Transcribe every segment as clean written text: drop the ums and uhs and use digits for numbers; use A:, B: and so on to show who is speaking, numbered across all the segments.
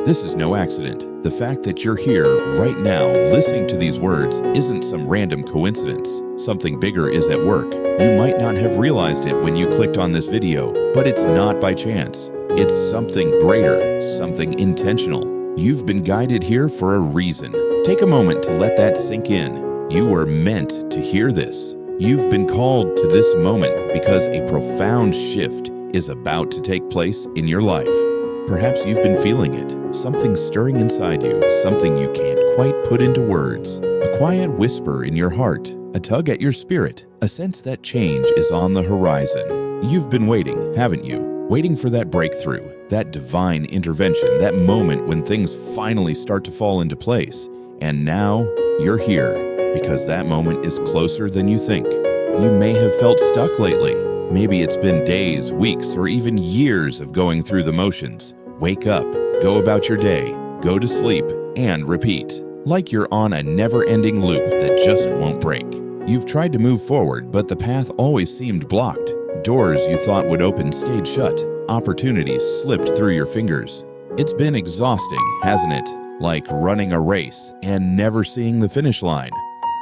A: This is no accident. The fact that you're here right now listening to these words isn't some random coincidence. Something bigger is at work. You might not have realized it when you clicked on this video, but it's not by chance. It's something greater, something intentional. You've been guided here for a reason. Take a moment to let that sink in. You were meant to hear this. You've been called to this moment because a profound shift is about to take place in your life. Perhaps you've been feeling it, something stirring inside you, something you can't quite put into words. A quiet whisper in your heart, a tug at your spirit, a sense that change is on the horizon. You've been waiting, haven't you? Waiting for that breakthrough, that divine intervention, that moment when things finally start to fall into place. And now you're here because that moment is closer than you think. You may have felt stuck lately. Maybe it's been days, weeks, or even years of going through the motions. Wake up, go about your day, go to sleep, and repeat. Like you're on a never-ending loop that just won't break. You've tried to move forward, but the path always seemed blocked. Doors you thought would open stayed shut. Opportunities slipped through your fingers. It's been exhausting, hasn't it? Like running a race and never seeing the finish line.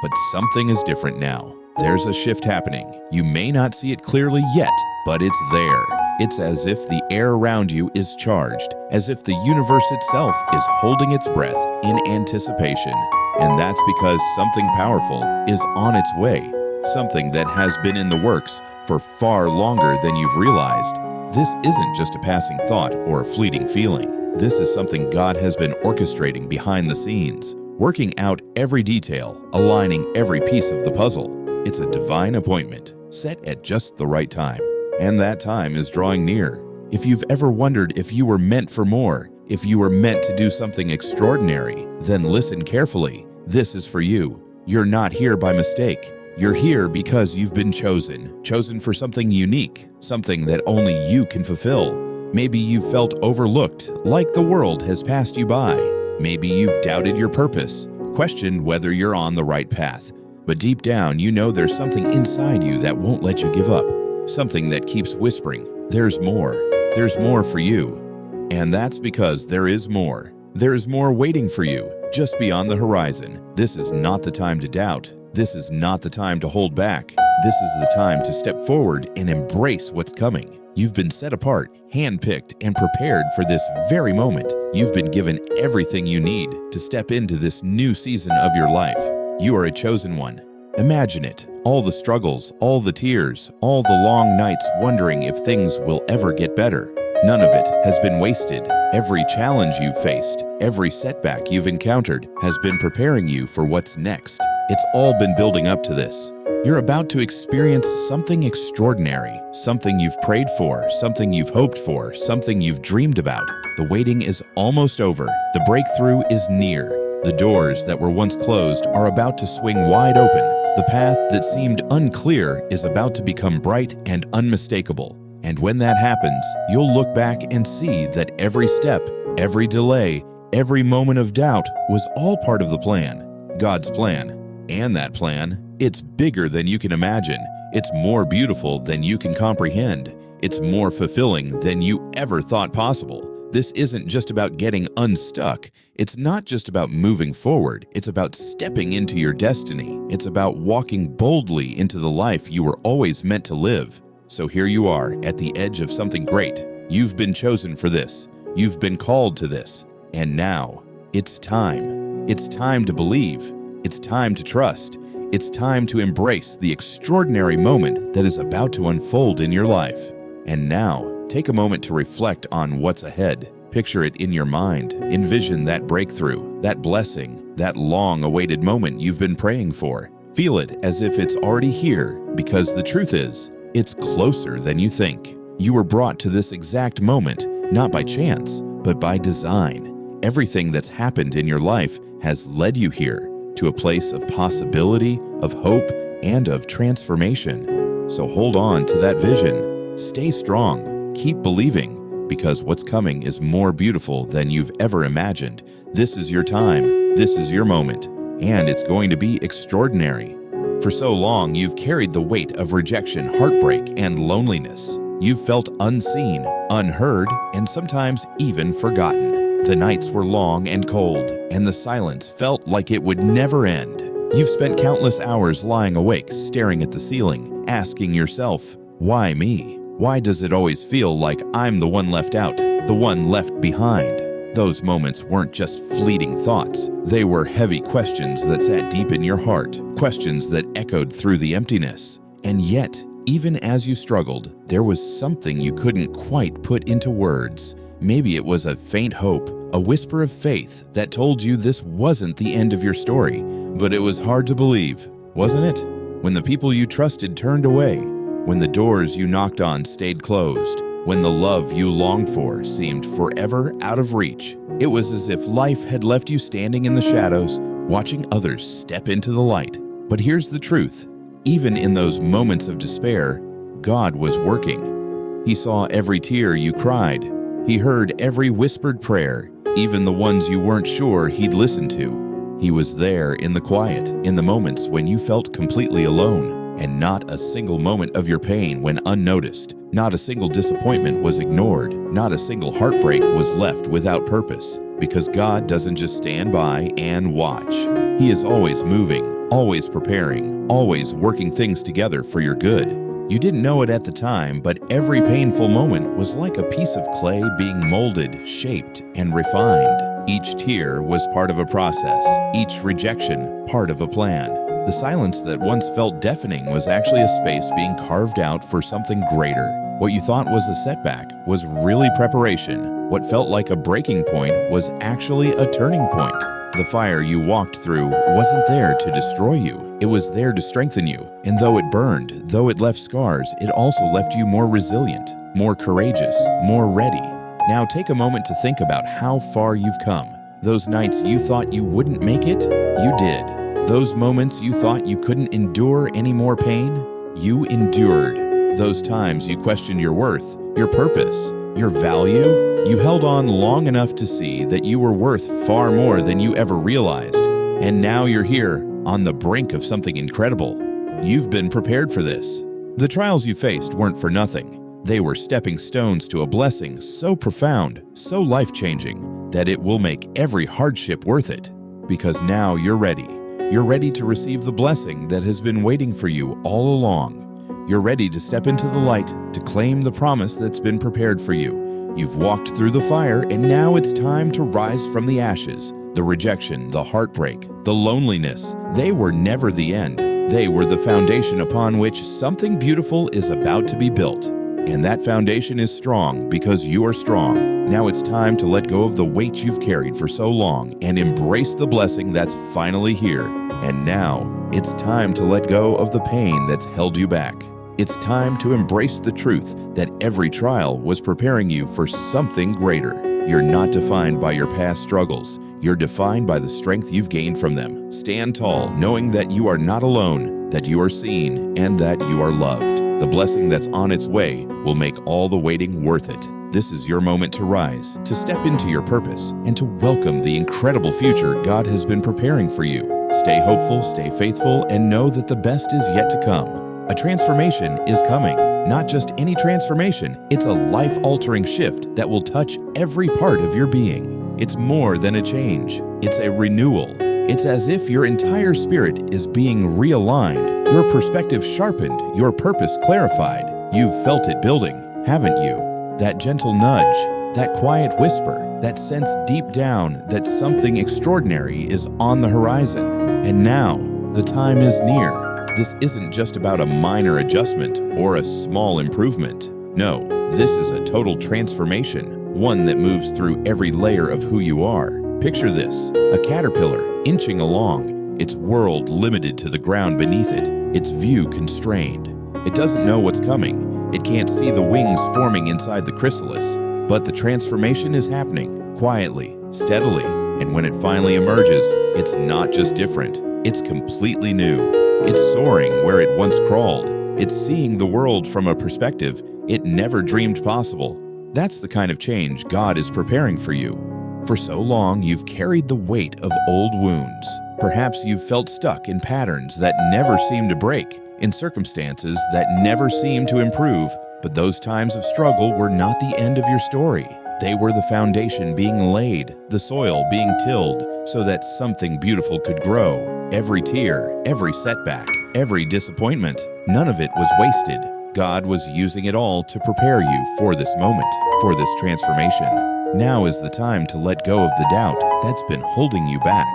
A: But something is different now. There's a shift happening. You may not see it clearly yet, but it's there. It's as if the air around you is charged, as if the universe itself is holding its breath in anticipation. And that's because something powerful is on its way, something that has been in the works for far longer than you've realized. This isn't just a passing thought or a fleeting feeling. This is something God has been orchestrating behind the scenes, working out every detail, aligning every piece of the puzzle. It's a divine appointment, set at just the right time. And that time is drawing near. If you've ever wondered if you were meant for more, if you were meant to do something extraordinary, then listen carefully. This is for you. You're not here by mistake. You're here because you've been chosen for something unique, something that only you can fulfill. Maybe you've felt overlooked, like the world has passed you by. Maybe you've doubted your purpose, questioned whether you're on the right path. But deep down, you know there's something inside you that won't let you give up. Something that keeps whispering, there's more. There's more for you. And that's because there is more. There is more waiting for you, just beyond the horizon. This is not the time to doubt. This is not the time to hold back. This is the time to step forward and embrace what's coming. You've been set apart, handpicked, and prepared for this very moment. You've been given everything you need to step into this new season of your life. You are a chosen one. Imagine it. All the struggles, all the tears, all the long nights wondering if things will ever get better. None of it has been wasted. Every challenge you've faced, every setback you've encountered has been preparing you for what's next. It's all been building up to this. You're about to experience something extraordinary, something you've prayed for, something you've hoped for, something you've dreamed about. The waiting is almost over. The breakthrough is near. The doors that were once closed are about to swing wide open. The path that seemed unclear is about to become bright and unmistakable. And when that happens, you'll look back and see that every step, every delay, every moment of doubt was all part of the plan, God's plan. And that plan, it's bigger than you can imagine. It's more beautiful than you can comprehend. It's more fulfilling than you ever thought possible. This isn't just about getting unstuck. It's not just about moving forward. It's about stepping into your destiny. It's about walking boldly into the life you were always meant to live. So here you are at the edge of something great. You've been chosen for this. You've been called to this. And now, it's time. It's time to believe. It's time to trust. It's time to embrace the extraordinary moment that is about to unfold in your life. And now, take a moment to reflect on what's ahead. Picture it in your mind. Envision that breakthrough, that blessing, that long-awaited moment you've been praying for. Feel it as if it's already here, because the truth is, it's closer than you think. You were brought to this exact moment, not by chance, but by design. Everything that's happened in your life has led you here to a place of possibility, of hope, and of transformation. So hold on to that vision. Stay strong. Keep believing, because what's coming is more beautiful than you've ever imagined. This is your time. This is your moment. And it's going to be extraordinary. For so long, you've carried the weight of rejection, heartbreak, and loneliness. You've felt unseen, unheard, and sometimes even forgotten. The nights were long and cold, and the silence felt like it would never end. You've spent countless hours lying awake, staring at the ceiling, asking yourself, why me? Why does it always feel like I'm the one left out, the one left behind? Those moments weren't just fleeting thoughts. They were heavy questions that sat deep in your heart, questions that echoed through the emptiness. And yet, even as you struggled, there was something you couldn't quite put into words. Maybe it was a faint hope, a whisper of faith that told you this wasn't the end of your story. But it was hard to believe, wasn't it? When the people you trusted turned away, when the doors you knocked on stayed closed, when the love you longed for seemed forever out of reach, it was as if life had left you standing in the shadows, watching others step into the light. But here's the truth. Even in those moments of despair, God was working. He saw every tear you cried. He heard every whispered prayer, even the ones you weren't sure He'd listen to. He was there in the quiet, in the moments when you felt completely alone, and not a single moment of your pain went unnoticed. Not a single disappointment was ignored. Not a single heartbreak was left without purpose. Because God doesn't just stand by and watch. He is always moving, always preparing, always working things together for your good. You didn't know it at the time, but every painful moment was like a piece of clay being molded, shaped, and refined. Each tear was part of a process, each rejection part of a plan. The silence that once felt deafening was actually a space being carved out for something greater. What you thought was a setback was really preparation. What felt like a breaking point was actually a turning point. The fire you walked through wasn't there to destroy you. It was there to strengthen you. And though it burned, though it left scars, it also left you more resilient, more courageous, more ready. Now take a moment to think about how far you've come. Those nights you thought you wouldn't make it, you did. Those moments you thought you couldn't endure any more pain, you endured. Those times you questioned your worth, your purpose, your value, you held on long enough to see that you were worth far more than you ever realized. And now you're here, on the brink of something incredible. You've been prepared for this. The trials you faced weren't for nothing. They were stepping stones to a blessing so profound, so life-changing, that it will make every hardship worth it. Because now you're ready. You're ready to receive the blessing that has been waiting for you all along. You're ready to step into the light, to claim the promise that's been prepared for you. You've walked through the fire, and now it's time to rise from the ashes. The rejection, the heartbreak, the loneliness, they were never the end. They were the foundation upon which something beautiful is about to be built. And that foundation is strong because you are strong. Now it's time to let go of the weight you've carried for so long and embrace the blessing that's finally here. And now it's time to let go of the pain that's held you back. It's time to embrace the truth that every trial was preparing you for something greater. You're not defined by your past struggles. You're defined by the strength you've gained from them. Stand tall, knowing that you are not alone, that you are seen, and that you are loved. The blessing that's on its way will make all the waiting worth it. This is your moment to rise, to step into your purpose, and to welcome the incredible future God has been preparing for you. Stay hopeful, stay faithful, and know that the best is yet to come. A transformation is coming. Not just any transformation, it's a life-altering shift that will touch every part of your being. It's more than a change. It's a renewal. It's as if your entire spirit is being realigned, your perspective sharpened, your purpose clarified. You've felt it building, haven't you? That gentle nudge, that quiet whisper, that sense deep down that something extraordinary is on the horizon. And now, the time is near. This isn't just about a minor adjustment or a small improvement. No, this is a total transformation, one that moves through every layer of who you are. Picture this, a caterpillar inching along, its world limited to the ground beneath it, its view constrained. It doesn't know what's coming. It can't see the wings forming inside the chrysalis, but the transformation is happening quietly, steadily, and when it finally emerges, it's not just different, it's completely new. It's soaring where it once crawled. It's seeing the world from a perspective it never dreamed possible. That's the kind of change God is preparing for you. For so long, you've carried the weight of old wounds. Perhaps you've felt stuck in patterns that never seem to break, in circumstances that never seem to improve, but those times of struggle were not the end of your story. They were the foundation being laid, the soil being tilled, so that something beautiful could grow. Every tear, every setback, every disappointment, none of it was wasted. God was using it all to prepare you for this moment, for this transformation. Now is the time to let go of the doubt that's been holding you back.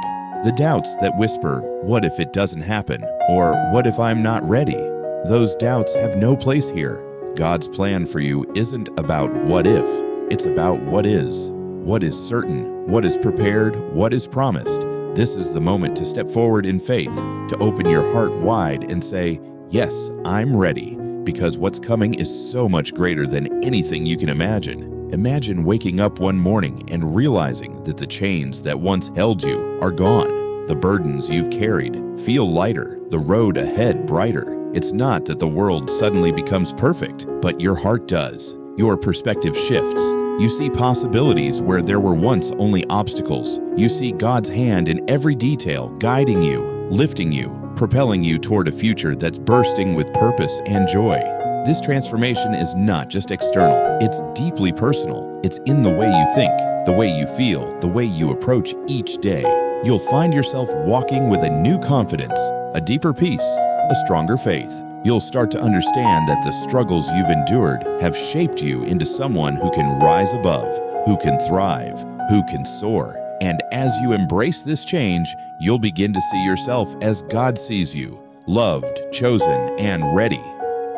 A: The doubts that whisper, "What if it doesn't happen?" or "What if I'm not ready?" Those doubts have no place here. God's plan for you isn't about what if, it's about what is certain, what is prepared, what is promised. This is the moment to step forward in faith, to open your heart wide and say, "Yes, I'm ready," because what's coming is so much greater than anything you can imagine. Imagine waking up one morning and realizing that the chains that once held you are gone. The burdens you've carried feel lighter, the road ahead brighter. It's not that the world suddenly becomes perfect, but your heart does. Your perspective shifts. You see possibilities where there were once only obstacles. You see God's hand in every detail, guiding you, lifting you, propelling you toward a future that's bursting with purpose and joy. This transformation is not just external, it's deeply personal. It's in the way you think, the way you feel, the way you approach each day. You'll find yourself walking with a new confidence, a deeper peace, a stronger faith. You'll start to understand that the struggles you've endured have shaped you into someone who can rise above, who can thrive, who can soar. And as you embrace this change, you'll begin to see yourself as God sees you, loved, chosen, and ready.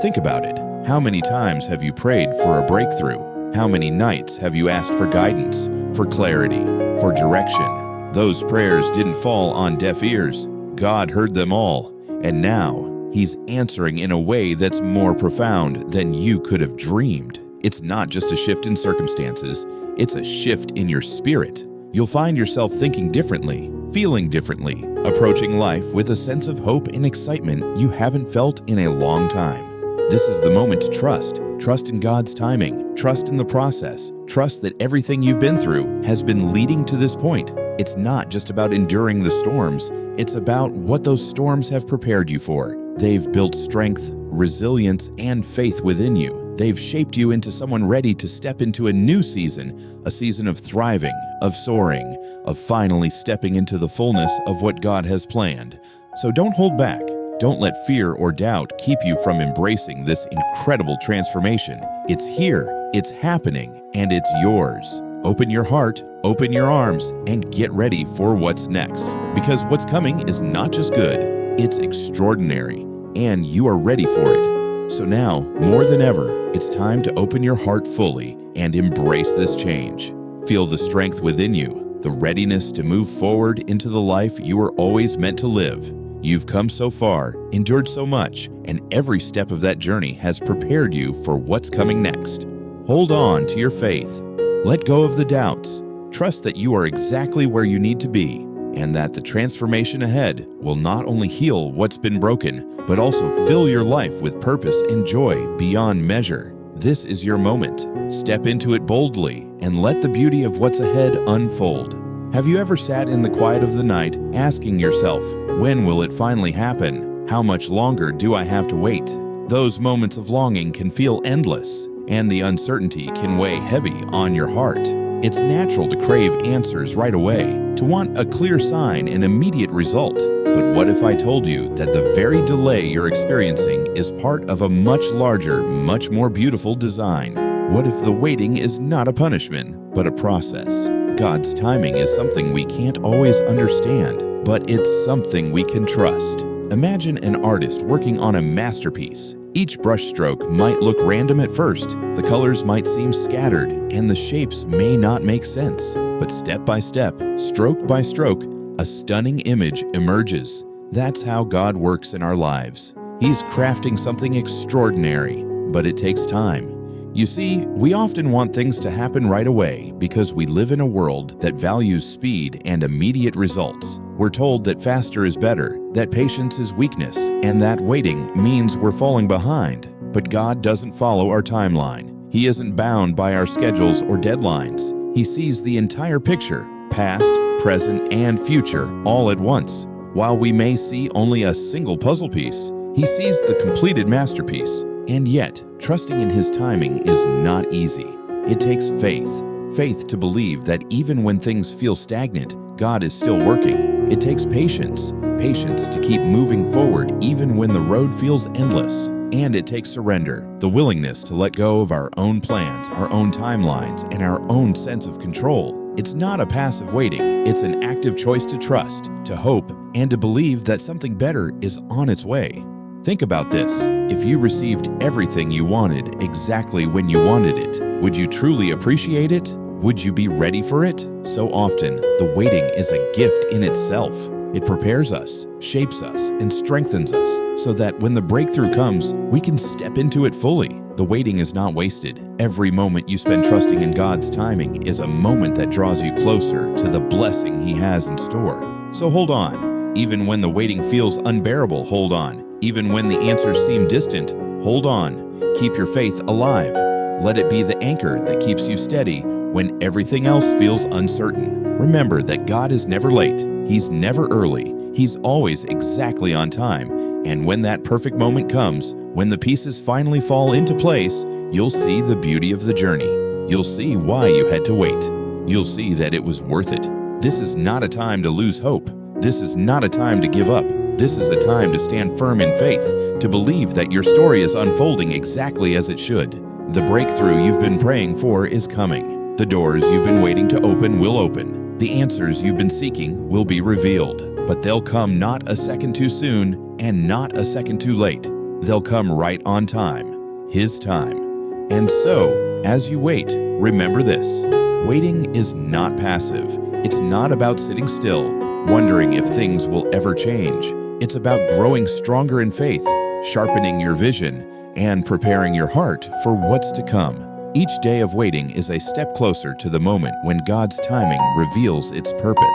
A: Think about it. How many times have you prayed for a breakthrough? How many nights have you asked for guidance, for clarity, for direction? Those prayers didn't fall on deaf ears. God heard them all, and now He's answering in a way that's more profound than you could have dreamed. It's not just a shift in circumstances, it's a shift in your spirit. You'll find yourself thinking differently, feeling differently, approaching life with a sense of hope and excitement you haven't felt in a long time. This is the moment to trust in God's timing, trust in the process, trust that everything you've been through has been leading to this point. It's not just about enduring the storms, it's about what those storms have prepared you for. They've built strength, resilience, and faith within you. They've shaped you into someone ready to step into a new season, a season of thriving, of soaring, of finally stepping into the fullness of what God has planned. So don't hold back. Don't let fear or doubt keep you from embracing this incredible transformation. It's here, it's happening, and it's yours. Open your heart, open your arms, and get ready for what's next. Because what's coming is not just good, it's extraordinary, and you are ready for it. So now, more than ever, it's time to open your heart fully and embrace this change. Feel the strength within you, the readiness to move forward into the life you were always meant to live. You've come so far, endured so much, and every step of that journey has prepared you for what's coming next. Hold on to your faith. Let go of the doubts. Trust that you are exactly where you need to be, and that the transformation ahead will not only heal what's been broken, but also fill your life with purpose and joy beyond measure. This is your moment. Step into it boldly and let the beauty of what's ahead unfold. Have you ever sat in the quiet of the night asking yourself, when will it finally happen? How much longer do I have to wait? Those moments of longing can feel endless, and the uncertainty can weigh heavy on your heart. It's natural to crave answers right away, to want a clear sign and immediate result. But what if I told you that the very delay you're experiencing is part of a much larger, much more beautiful design? What if the waiting is not a punishment, but a process? God's timing is something we can't always understand, but it's something we can trust. Imagine an artist working on a masterpiece. Each brushstroke might look random at first, the colors might seem scattered, and the shapes may not make sense. But step by step, stroke by stroke, a stunning image emerges. That's how God works in our lives. He's crafting something extraordinary, but it takes time. You see, we often want things to happen right away because we live in a world that values speed and immediate results. We're told that faster is better, that patience is weakness, and that waiting means we're falling behind. But God doesn't follow our timeline. He isn't bound by our schedules or deadlines. He sees the entire picture, past, present, and future, all at once. While we may see only a single puzzle piece, He sees the completed masterpiece. And yet, trusting in His timing is not easy. It takes faith. Faith to believe that even when things feel stagnant, God is still working. It takes patience. Patience to keep moving forward even when the road feels endless. And it takes surrender, the willingness to let go of our own plans, our own timelines, and our own sense of control. It's not a passive waiting. It's an active choice to trust, to hope, and to believe that something better is on its way. Think about this. If you received everything you wanted exactly when you wanted it, would you truly appreciate it? Would you be ready for it? So often, the waiting is a gift in itself. It prepares us, shapes us, and strengthens us so that when the breakthrough comes, we can step into it fully. The waiting is not wasted. Every moment you spend trusting in God's timing is a moment that draws you closer to the blessing He has in store. So hold on. Even when the waiting feels unbearable, hold on. Even when the answers seem distant, hold on. Keep your faith alive. Let it be the anchor that keeps you steady when everything else feels uncertain. Remember that God is never late. He's never early. He's always exactly on time. And when that perfect moment comes, when the pieces finally fall into place, you'll see the beauty of the journey. You'll see why you had to wait. You'll see that it was worth it. This is not a time to lose hope. This is not a time to give up. This is a time to stand firm in faith, to believe that your story is unfolding exactly as it should. The breakthrough you've been praying for is coming. The doors you've been waiting to open will open. The answers you've been seeking will be revealed. But they'll come not a second too soon and not a second too late. They'll come right on time, His time. And so, as you wait, remember this. Waiting is not passive. It's not about sitting still, wondering if things will ever change. It's about growing stronger in faith, sharpening your vision, and preparing your heart for what's to come. Each day of waiting is a step closer to the moment when God's timing reveals its purpose.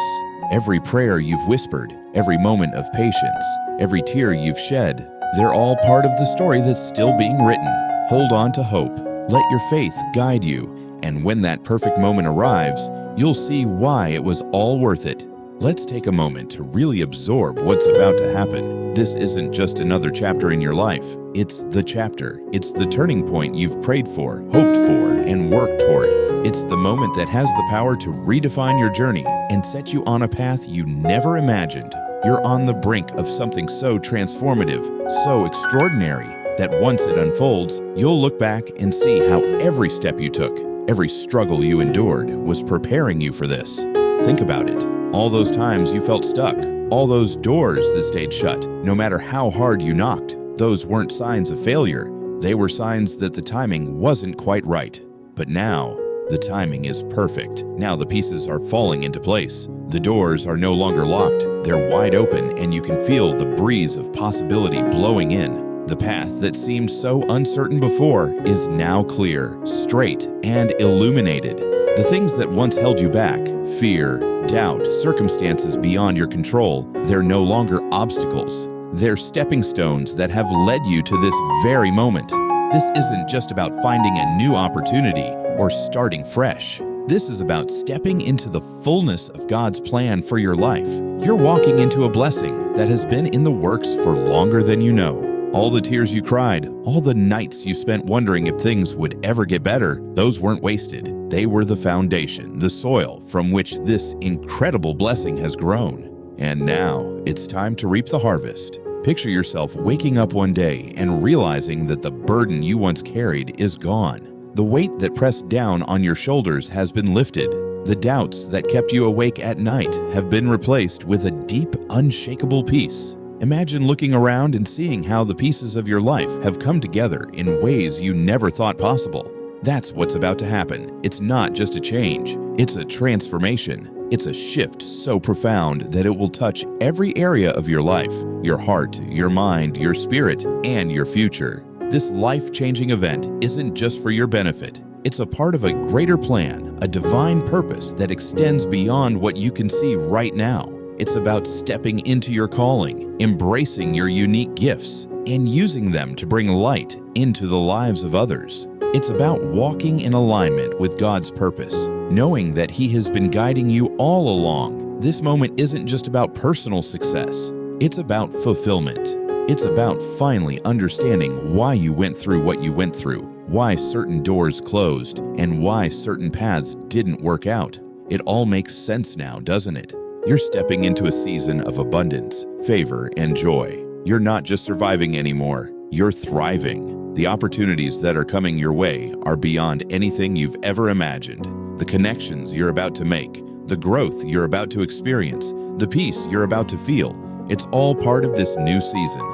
A: Every prayer you've whispered, every moment of patience, every tear you've shed, they're all part of the story that's still being written. Hold on to hope. Let your faith guide you, and when that perfect moment arrives, you'll see why it was all worth it. Let's take a moment to really absorb what's about to happen. This isn't just another chapter in your life. It's the chapter. It's the turning point you've prayed for, hoped for, and worked toward. It's the moment that has the power to redefine your journey and set you on a path you never imagined. You're on the brink of something so transformative, so extraordinary, that once it unfolds, you'll look back and see how every step you took, every struggle you endured, was preparing you for this. Think about it. All those times you felt stuck, all those doors that stayed shut, no matter how hard you knocked, those weren't signs of failure. They were signs that the timing wasn't quite right. But now, the timing is perfect. Now the pieces are falling into place. The doors are no longer locked. They're wide open, and you can feel the breeze of possibility blowing in. The path that seemed so uncertain before is now clear, straight, and illuminated. The things that once held you back, fear, doubt, circumstances beyond your control, they're no longer obstacles. They're stepping stones that have led you to this very moment. This isn't just about finding a new opportunity or starting fresh. This is about stepping into the fullness of God's plan for your life. You're walking into a blessing that has been in the works for longer than you know. All the tears you cried, all the nights you spent wondering if things would ever get better, those weren't wasted. They were the foundation, the soil from which this incredible blessing has grown. And now, it's time to reap the harvest. Picture yourself waking up one day and realizing that the burden you once carried is gone. The weight that pressed down on your shoulders has been lifted. The doubts that kept you awake at night have been replaced with a deep, unshakable peace. Imagine looking around and seeing how the pieces of your life have come together in ways you never thought possible. That's what's about to happen. It's not just a change, it's a transformation. It's a shift so profound that it will touch every area of your life, your heart, your mind, your spirit, and your future. This life-changing event isn't just for your benefit. It's a part of a greater plan, a divine purpose that extends beyond what you can see right now. It's about stepping into your calling, embracing your unique gifts, and using them to bring light into the lives of others. It's about walking in alignment with God's purpose, knowing that He has been guiding you all along. This moment isn't just about personal success. It's about fulfillment. It's about finally understanding why you went through what you went through, why certain doors closed, and why certain paths didn't work out. It all makes sense now, doesn't it? You're stepping into a season of abundance, favor, and joy. You're not just surviving anymore, you're thriving. The opportunities that are coming your way are beyond anything you've ever imagined. The connections you're about to make, the growth you're about to experience, the peace you're about to feel, it's all part of this new season.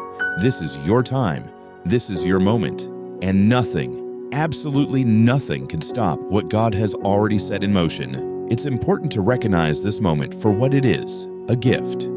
A: This is your time. This is your moment. And nothing, absolutely nothing can stop what God has already set in motion. It's important to recognize this moment for what it is, a gift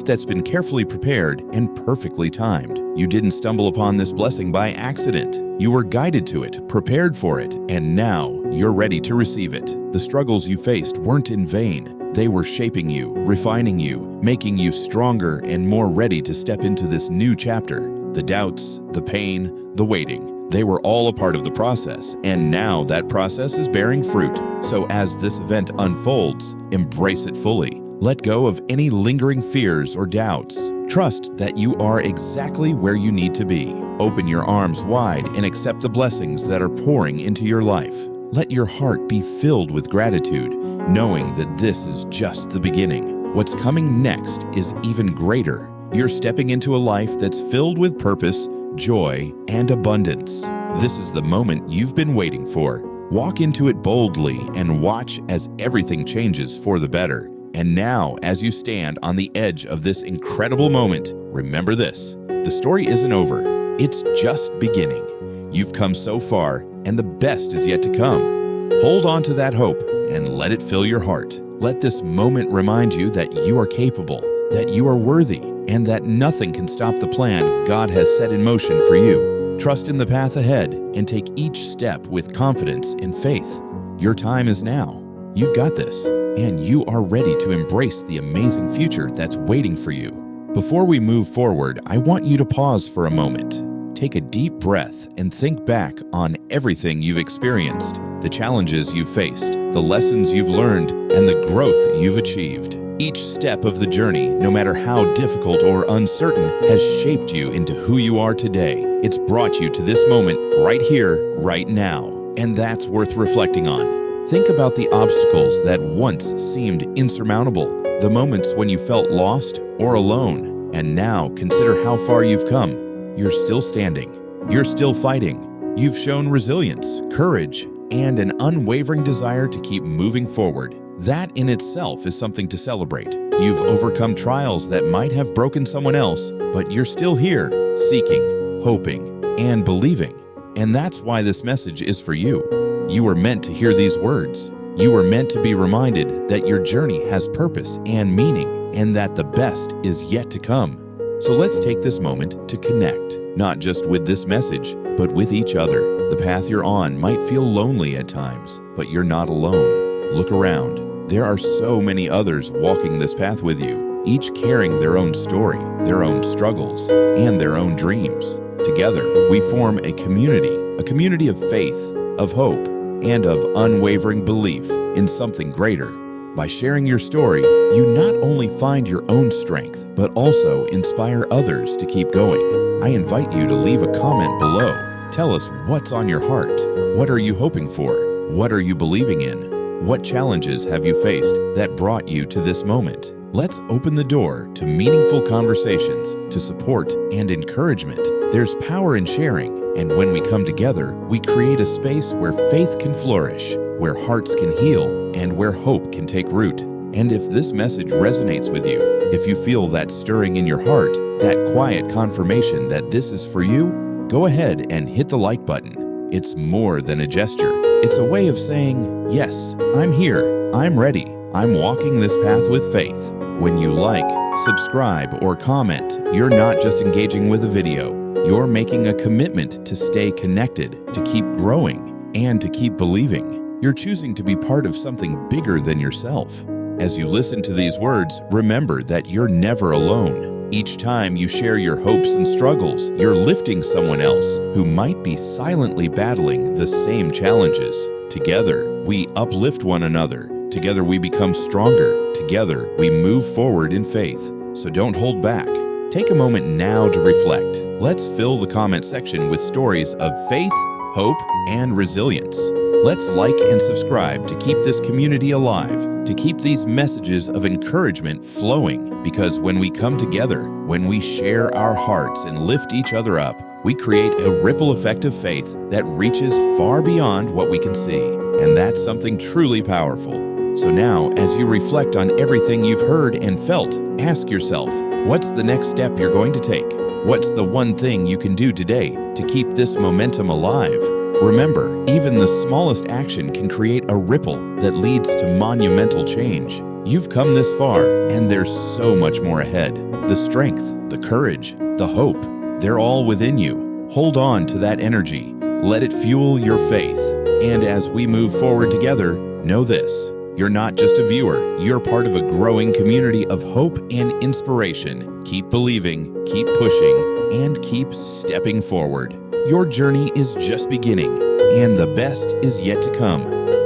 A: that's been carefully prepared and perfectly timed. You didn't stumble upon this blessing by accident. You were guided to it, prepared for it, and now you're ready to receive it. The struggles you faced weren't in vain. They were shaping you, refining you, making you stronger and more ready to step into this new chapter. The doubts, the pain, the waiting, they were all a part of the process, and now that process is bearing fruit. So as this event unfolds, embrace it fully. Let go of any lingering fears or doubts. Trust that you are exactly where you need to be. Open your arms wide and accept the blessings that are pouring into your life. Let your heart be filled with gratitude, knowing that this is just the beginning. What's coming next is even greater. You're stepping into a life that's filled with purpose, joy, and abundance. This is the moment you've been waiting for. Walk into it boldly and watch as everything changes for the better. And now, as you stand on the edge of this incredible moment, remember this: the story isn't over. It's just beginning. You've come so far, and the best is yet to come. Hold on to that hope and let it fill your heart. Let this moment remind you that you are capable, that you are worthy, and that nothing can stop the plan God has set in motion for you. Trust in the path ahead and take each step with confidence and faith. Your time is now. You've got this, and you are ready to embrace the amazing future that's waiting for you. Before we move forward, I want you to pause for a moment. Take a deep breath and think back on everything you've experienced, the challenges you've faced, the lessons you've learned, and the growth you've achieved. Each step of the journey, no matter how difficult or uncertain, has shaped you into who you are today. It's brought you to this moment right here, right now. And that's worth reflecting on. Think about the obstacles that once seemed insurmountable, the moments when you felt lost or alone. And now consider how far you've come. You're still standing. You're still fighting. You've shown resilience, courage, and an unwavering desire to keep moving forward. That in itself is something to celebrate. You've overcome trials that might have broken someone else, but you're still here, seeking, hoping, and believing. And that's why this message is for you. You were meant to hear these words. You were meant to be reminded that your journey has purpose and meaning, and that the best is yet to come. So let's take this moment to connect, not just with this message, but with each other. The path you're on might feel lonely at times, but you're not alone. Look around. There are so many others walking this path with you, each carrying their own story, their own struggles, and their own dreams. Together, we form a community of faith, of hope, and of unwavering belief in something greater. By sharing your story, you not only find your own strength, but also inspire others to keep going. I invite you to leave a comment below. Tell us what's on your heart. What are you hoping for? What are you believing in? What challenges have you faced that brought you to this moment? Let's open the door to meaningful conversations, to support and encouragement. There's power in sharing, and when we come together, we create a space where faith can flourish, where hearts can heal, and where hope can take root. And if this message resonates with you, if you feel that stirring in your heart, that quiet confirmation that this is for you, go ahead and hit the like button. It's more than a gesture. It's a way of saying, yes, I'm here, I'm ready, I'm walking this path with faith. When you like, subscribe, or comment, you're not just engaging with a video, you're making a commitment to stay connected, to keep growing, and to keep believing. You're choosing to be part of something bigger than yourself. As you listen to these words, remember that you're never alone. Each time you share your hopes and struggles, you're lifting someone else who might be silently battling the same challenges. Together, we uplift one another. Together, we become stronger. Together, we move forward in faith. So don't hold back. Take a moment now to reflect. Let's fill the comment section with stories of faith, hope, and resilience. Let's like and subscribe to keep this community alive, to keep these messages of encouragement flowing, because when we come together, when we share our hearts and lift each other up, we create a ripple effect of faith that reaches far beyond what we can see, and that's something truly powerful. So now, as you reflect on everything you've heard and felt, ask yourself, what's the next step you're going to take? What's the one thing you can do today to keep this momentum alive? Remember, even the smallest action can create a ripple that leads to monumental change. You've come this far, and there's so much more ahead. The strength, the courage, the hope, they're all within you. Hold on to that energy. Let it fuel your faith. And as we move forward together, know this: you're not just a viewer, you're part of a growing community of hope and inspiration. Keep believing, keep pushing, and keep stepping forward. Your journey is just beginning, and the best is yet to come.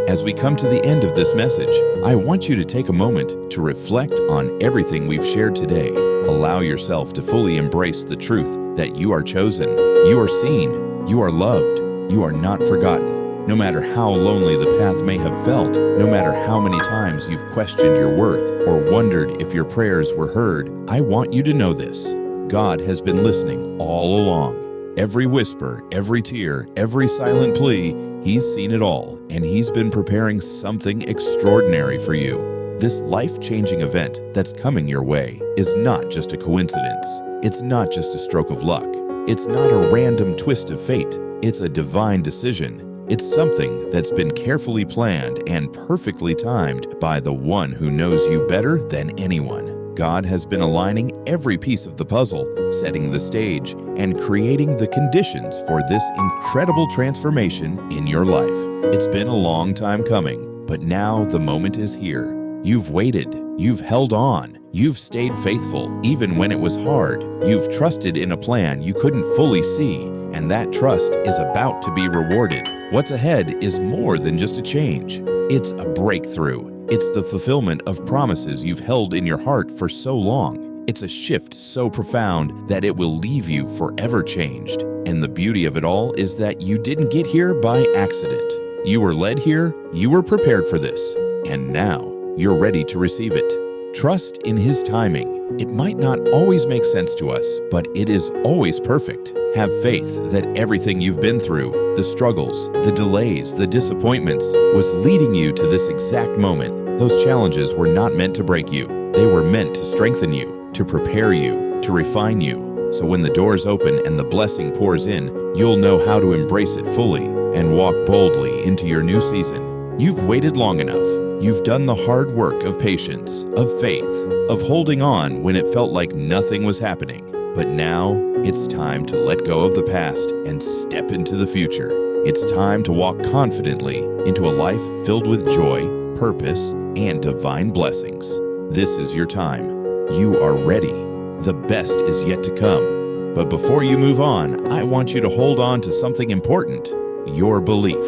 A: As we come to the end of this message, I want you to take a moment to reflect on everything we've shared today. Allow yourself to fully embrace the truth that you are chosen, you are seen, you are loved, you are not forgotten. No matter how lonely the path may have felt, no matter how many times you've questioned your worth or wondered if your prayers were heard, I want you to know this: God has been listening all along. Every whisper, every tear, every silent plea, He's seen it all, and He's been preparing something extraordinary for you. This life-changing event that's coming your way is not just a coincidence. It's not just a stroke of luck. It's not a random twist of fate. It's a divine decision. It's something that's been carefully planned and perfectly timed by the one who knows you better than anyone. God has been aligning every piece of the puzzle, setting the stage, and creating the conditions for this incredible transformation in your life. It's been a long time coming, but now the moment is here. You've waited, you've held on, you've stayed faithful even when it was hard. You've trusted in a plan you couldn't fully see, and that trust is about to be rewarded. What's ahead is more than just a change. It's a breakthrough. It's the fulfillment of promises you've held in your heart for so long. It's a shift so profound that it will leave you forever changed. And the beauty of it all is that you didn't get here by accident. You were led here, you were prepared for this, and now you're ready to receive it. Trust in His timing. It might not always make sense to us, but it is always perfect. Have faith that everything you've been through, the struggles, the delays, the disappointments, was leading you to this exact moment. Those challenges were not meant to break you. They were meant to strengthen you, to prepare you, to refine you. So when the doors open and the blessing pours in, you'll know how to embrace it fully and walk boldly into your new season. You've waited long enough. You've done the hard work of patience, of faith, of holding on when it felt like nothing was happening. But now, it's time to let go of the past and step into the future. It's time to walk confidently into a life filled with joy, purpose, and divine blessings. This is your time. You are ready. The best is yet to come. But before you move on, I want you to hold on to something important: your belief.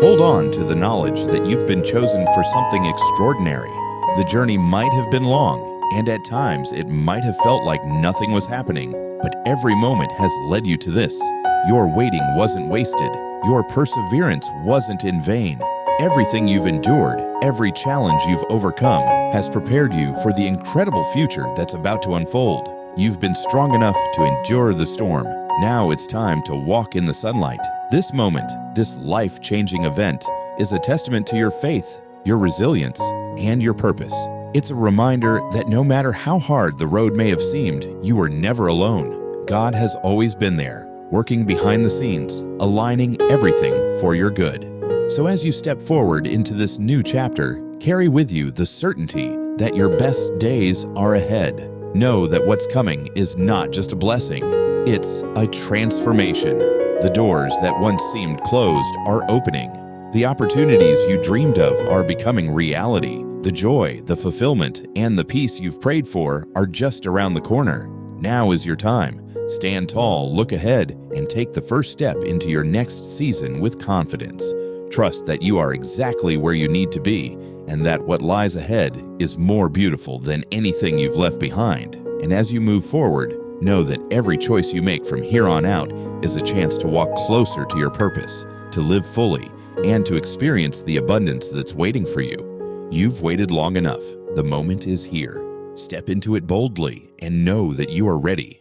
A: Hold on to the knowledge that you've been chosen for something extraordinary. The journey might have been long, and at times it might have felt like nothing was happening, but every moment has led you to this. Your waiting wasn't wasted. Your perseverance wasn't in vain. Everything you've endured, every challenge you've overcome, has prepared you for the incredible future that's about to unfold. You've been strong enough to endure the storm. Now it's time to walk in the sunlight. This moment, this life-changing event, is a testament to your faith, your resilience, and your purpose. It's a reminder that no matter how hard the road may have seemed, you were never alone. God has always been there, working behind the scenes, aligning everything for your good. So as you step forward into this new chapter, carry with you the certainty that your best days are ahead. Know that what's coming is not just a blessing, it's a transformation. The doors that once seemed closed are opening. The opportunities you dreamed of are becoming reality. The joy, the fulfillment, and the peace you've prayed for are just around the corner. Now is your time. Stand tall, look ahead, and take the first step into your next season with confidence. Trust that you are exactly where you need to be, and that what lies ahead is more beautiful than anything you've left behind. And as you move forward, know that every choice you make from here on out is a chance to walk closer to your purpose, to live fully, and to experience the abundance that's waiting for you. You've waited long enough. The moment is here. Step into it boldly and know that you are ready.